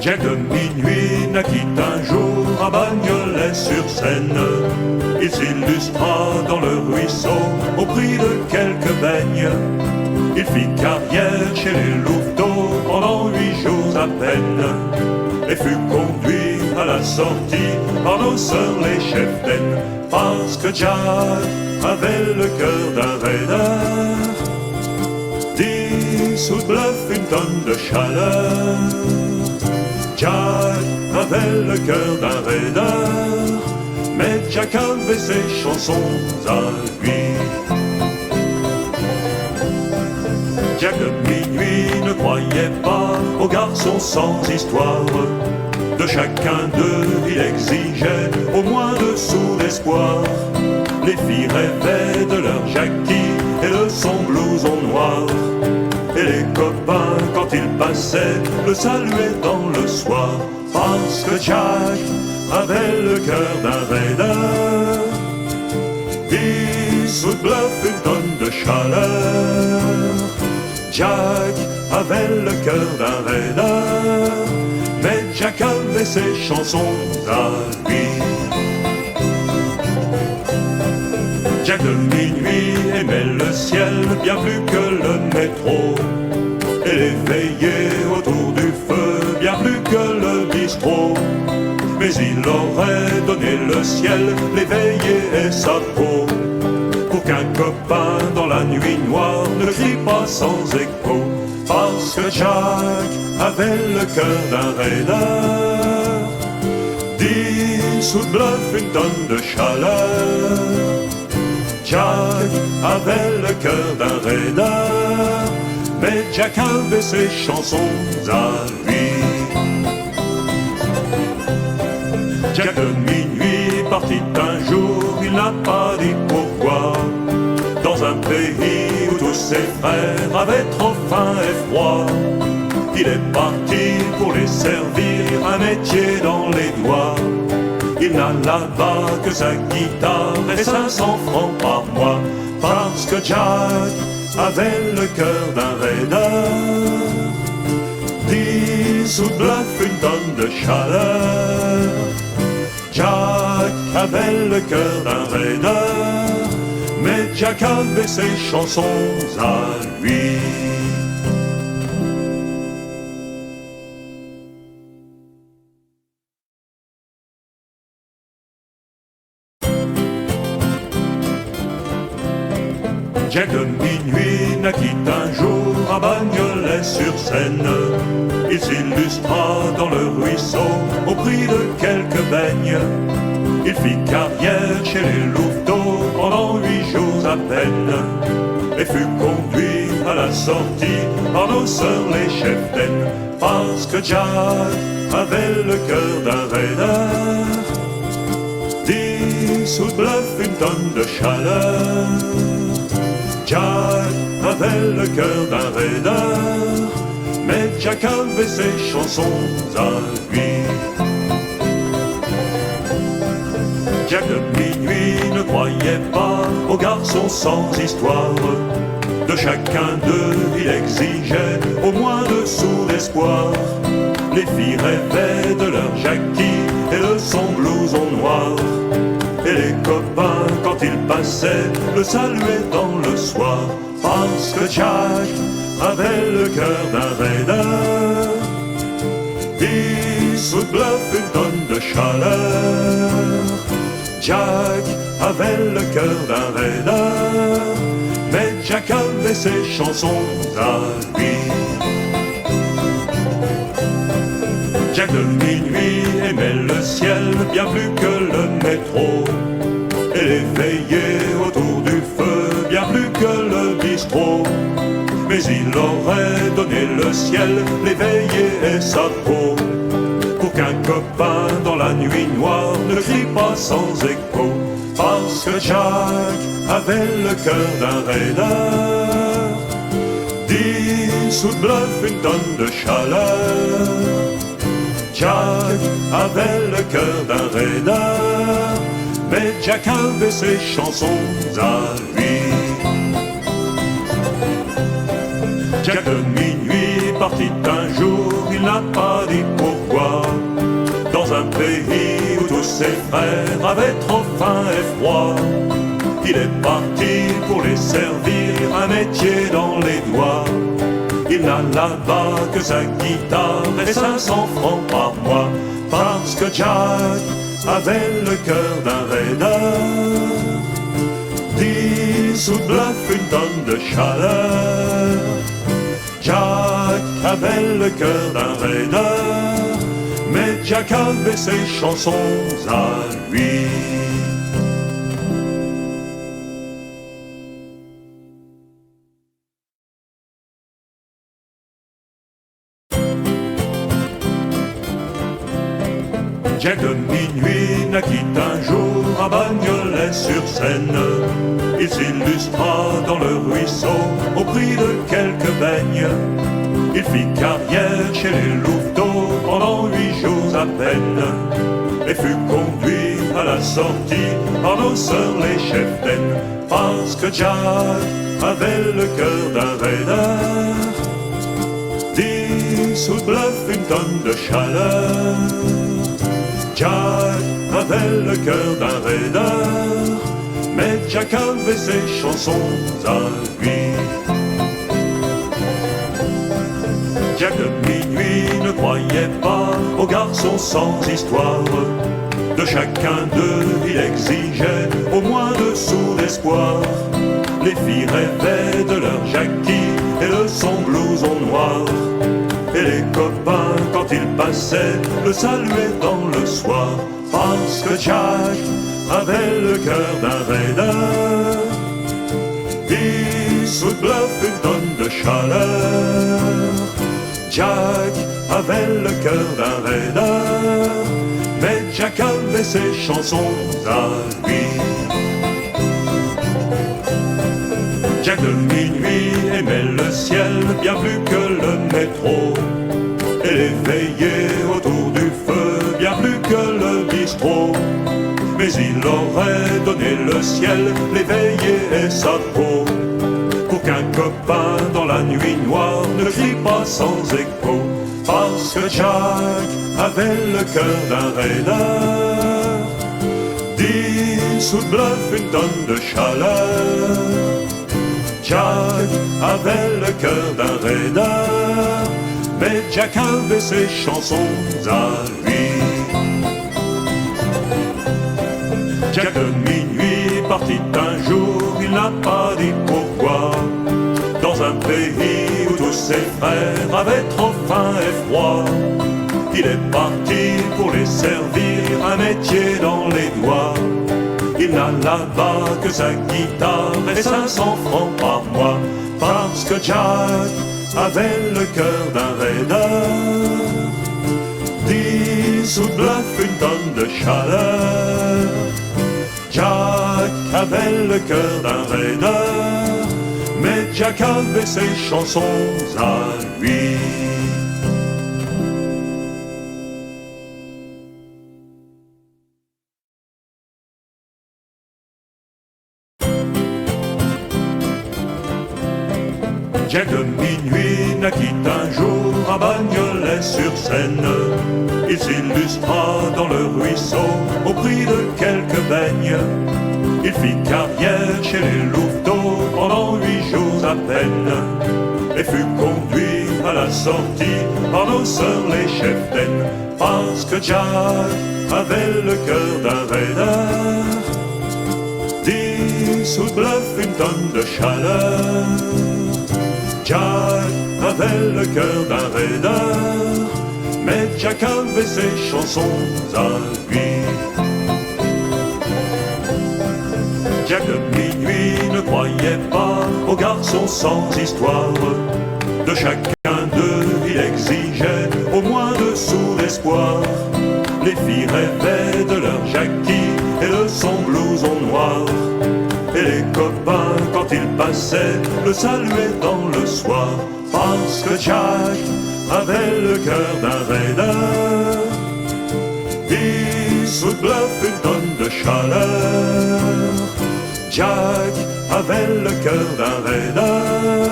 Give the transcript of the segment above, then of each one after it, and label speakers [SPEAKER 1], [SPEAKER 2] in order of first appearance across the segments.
[SPEAKER 1] Jack de minuit naquit un jour à Bagnolet-sur-Seine. Il s'illustra dans le ruisseau au prix de quelques beignes. Il fit carrière chez les louveteaux pendant 8 jours à peine et fut conduit à la sortie par nos sœurs les cheftaines, parce que Jack avait le cœur d'un raideur. 10 sous de bluff, une tonne de chaleur. Jack avait le cœur d'un raideur, mais Jack avait ses chansons à lui. Jack de minuit ne croyait pas aux garçons sans histoire. De chacun d'eux, il exigeait au moins 2 sous d'espoir. Les filles rêvaient de leur Jackie et de son blouson noir. Et les copains, quand il passait, le saluaient dans le soir, parce que Jack avait le cœur d'un raideur. 10 sous de bluff, une tonne de chaleur. Jack avait le cœur d'un raideur, mais Jack avait ses chansons à lui. Jack de minuit aimait le ciel bien plus que le métro, et les veillées autour du feu bien plus que le bistrot. Mais il aurait donné le ciel, les veillées et sa peau, pour qu'un copain dans la nuit noire ne crie pas sans écho, parce que Jack avait le cœur d'un raideur. 10 sous de bluff, une tonne de chaleur. Jack avait le cœur d'un raideur, mais Jack avait ses chansons à lui. Jack de minuit partit un jour, il n'a pas dit pourquoi, dans un pays où tous ses frères avaient trop faim et froid. Il est parti pour les servir, un métier dans les doigts. Il n'a là-bas que sa guitare et 500 francs par mois, parce que Jack avait le cœur d'un raideur. 10 sous de bluff, une tonne de chaleur. Jack avait le cœur d'un raideur, mais Jack avait ses chansons à lui. Jack de minuit naquit un jour à Bagnolet-sur-Seine. Il s'illustra dans le ruisseau au prix de quelques beignes. Il fit carrière chez les louveteaux pendant 8 jours à peine et fut conduit à la sortie par nos sœurs les cheftaines, parce que Jack avait le cœur d'un raideur. 10 sous de bluff, une tonne de chaleur. Jack avait le cœur d'un raideur, mais Jack avait ses chansons à lui. Jack de minuit ne croyait pas aux garçons sans histoire. De chacun d'eux, il exigeait au moins 2 sous d'espoir. Les filles rêvaient de leur Jackie et de son blouson noir. Et les copains, quand il passait, le saluaient dans le soir, parce que Jack avait le cœur d'un raideur. 10 sous de bluff, une tonne de chaleur. Jack avait le cœur d'un raideur, mais Jack avait ses chansons à lui. Jack de minuit aimait le ciel bien plus que le métro, et les veillées autour du feu bien plus que le bistrot. Mais il aurait donné le ciel, les veillées et sa peau, pour qu'un copain dans la nuit noire ne crie pas sans écho, parce que Jack avait le cœur d'un raideur. 10 sous de bluff, une tonne de chaleur. Jack avait le cœur d'un raideur, mais Jack avait ses chansons à lui. Jack de minuit partit un jour, il n'a pas dit pourquoi. Dans un pays où tous ses frères avaient trop faim et froid, il est parti pour les servir, un métier dans les doigts. Il n'a là-bas que sa guitare et 500 francs par mois, parce que Jack avait le cœur d'un raideur. 10 sous de bluff, une tonne de chaleur. Jack avait le cœur d'un raideur, mais Jack avait ses chansons à lui. Jack de minuit naquit un jour à Bagnolet-sur-Seine. Il s'illustra dans le ruisseau au prix de quelques beignes. Il fit carrière chez les louveteaux pendant 8 jours à peine, et fut conduit à la sortie par nos sœurs les cheftaines, parce que Jack avait le cœur d'un raideur. 10 sous de bluff, une tonne de chaleur. Jack avait le cœur d'un raideur, mais Jack avait ses chansons à lui. Jack de minuit ne croyait pas aux garçons sans histoire. De chacun d'eux il exigeait au moins 2 sous d'espoir. Les filles rêvaient de leur Jackie et de son blouson noir. Et les copains, quand ils passaient, le saluaient dans le soir, parce que Jack avait le cœur d'un raideur. 10 sous de bluff, une tonne de chaleur. Jack avait le cœur d'un raideur, mais Jack avait ses chansons à lui. Jack de minuit aimait le ciel bien plus que le métro, et les veillées autour du feu bien plus que le bistrot. Mais il aurait donné le ciel, les veillées et sa peau, pour qu'un copain dans la nuit noire ne crie pas sans écho, parce que Jack avait le cœur d'un raideur. 10 sous de bluff, une tonne de chaleur. Jack avait le cœur d'un raideur, mais Jack avait ses chansons à lui. Jack de minuit partit un jour, il n'a pas dit pourquoi. Dans un pays où tous ses frères avaient trop faim et froid, il est parti pour les servir, un métier dans les doigts. Il n'a là-bas que sa guitare et 500 francs par mois, parce que Jack avait le cœur d'un raideur. 10 sous de bluff, une tonne de chaleur. Jack avait le cœur d'un raideur, mais Jack avait ses chansons à lui. Jack de minuit naquit un jour à Bagnolet-sur-Seine. Il s'illustra dans le ruisseau au prix de quelques beignes. Il fit carrière chez les louveteaux pendant 8 jours à peine, et fut conduit à la sortie par nos sœurs les cheftaines, parce que Jack avait le cœur d'un raideur. 10 sous de bluff, une tonne de chaleur. Jack avait le cœur d'un raideur, mais Jack avait ses chansons à lui. Jack de minuit ne croyait pas aux garçons sans histoire. De chacun d'eux il exigeait au moins 2 sous d'espoir. Les filles rêvaient de leur Jackie et de son blouson noir. Et les copains, quand ils passaient, le saluaient dans le soir, parce que Jack avait le cœur d'un raideur. 10 sous de bluff, une tonne de chaleur. Jack avait le cœur d'un raideur,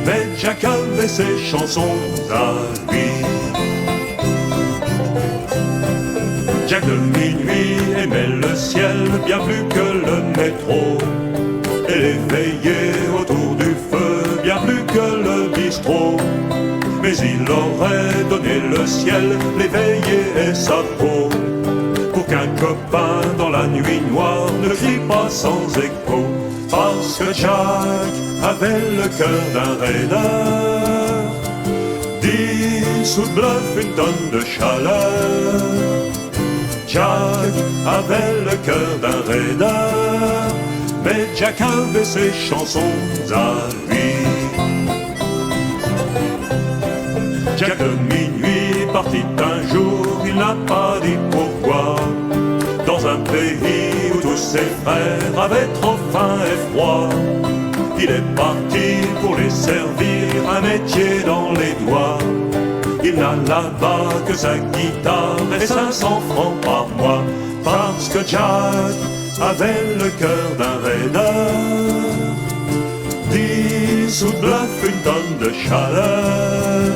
[SPEAKER 1] mais Jack avait ses chansons à lui. Jack de minuit aimait le ciel bien plus que le métro, et les veillées autour du feu bien plus que le bistrot. Mais il aurait donné le ciel, les veillées et sa peau, pour qu'un copain dans la nuit noire ne crie pas sans écho. Parce que Jack avait le cœur d'un raideur, 10 sous de bluff, une tonne de chaleur. Jack avait le cœur d'un raideur, mais Jack avait ses chansons à lui. Jack de minuit partit un jour, il n'a pas dit pourquoi, dans un pays où tous ses frères avaient trop faim et froid. Il est parti pour les servir, un métier dans les doigts. Il n'a là-bas que sa guitare et 500 francs par mois, parce que Jack avait le cœur d'un raideur, 10 sous de bluff, une tonne de chaleur.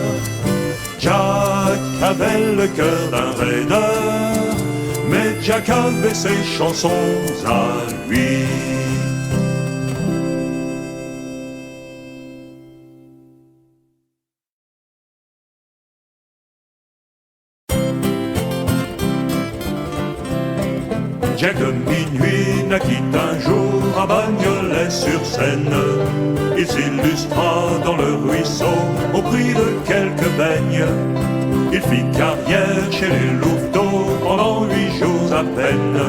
[SPEAKER 1] Jack avait le cœur d'un raideur, mais Jack avait ses chansons à lui. Jack de minuit naquit un jour à Bagnolet-sur-Seine. Il s'illustra dans le ruisseau au prix de quelques beignes. Il fit carrière chez les louveteaux pendant 8 jours à peine,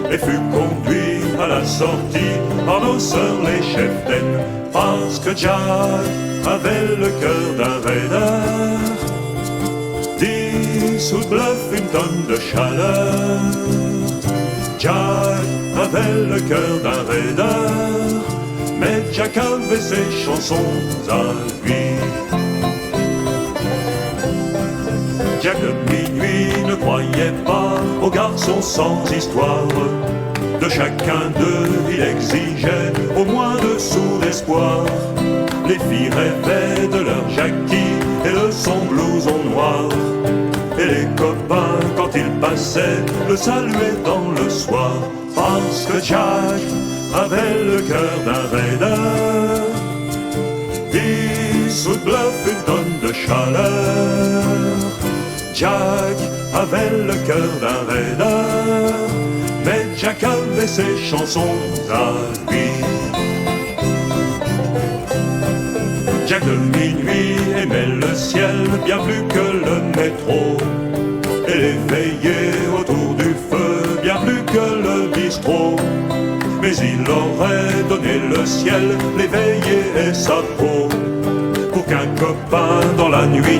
[SPEAKER 1] et fut conduit à la sortie par nos sœurs les cheftaines. Parce que Jack avait le cœur d'un raideur, 10 sous de bluff, une tonne de chaleur. Jack avait le cœur d'un raideur, mais Jack avait ses chansons à lui. Jack de minuit ne croyait pas aux garçons sans histoire. De chacun d'eux il exigeait au moins 2 sous d'espoir. Les filles rêvaient de leur Jackie et de son blouson noir, et les copains, quand ils passaient, le saluaient dans le soir. Parce que Jack avait le cœur d'un raideur, 10 sous de bluff, une tonne de chaleur. Jack avait le cœur d'un raideur, mais Jack avait ses chansons à lui. Jack de minuit aimait le ciel bien plus que le métro, et les veillées autour du feu bien plus que le bistrot. Mais il aurait donné le ciel, les veillées et sa peau, pour qu'un copain dans la nuit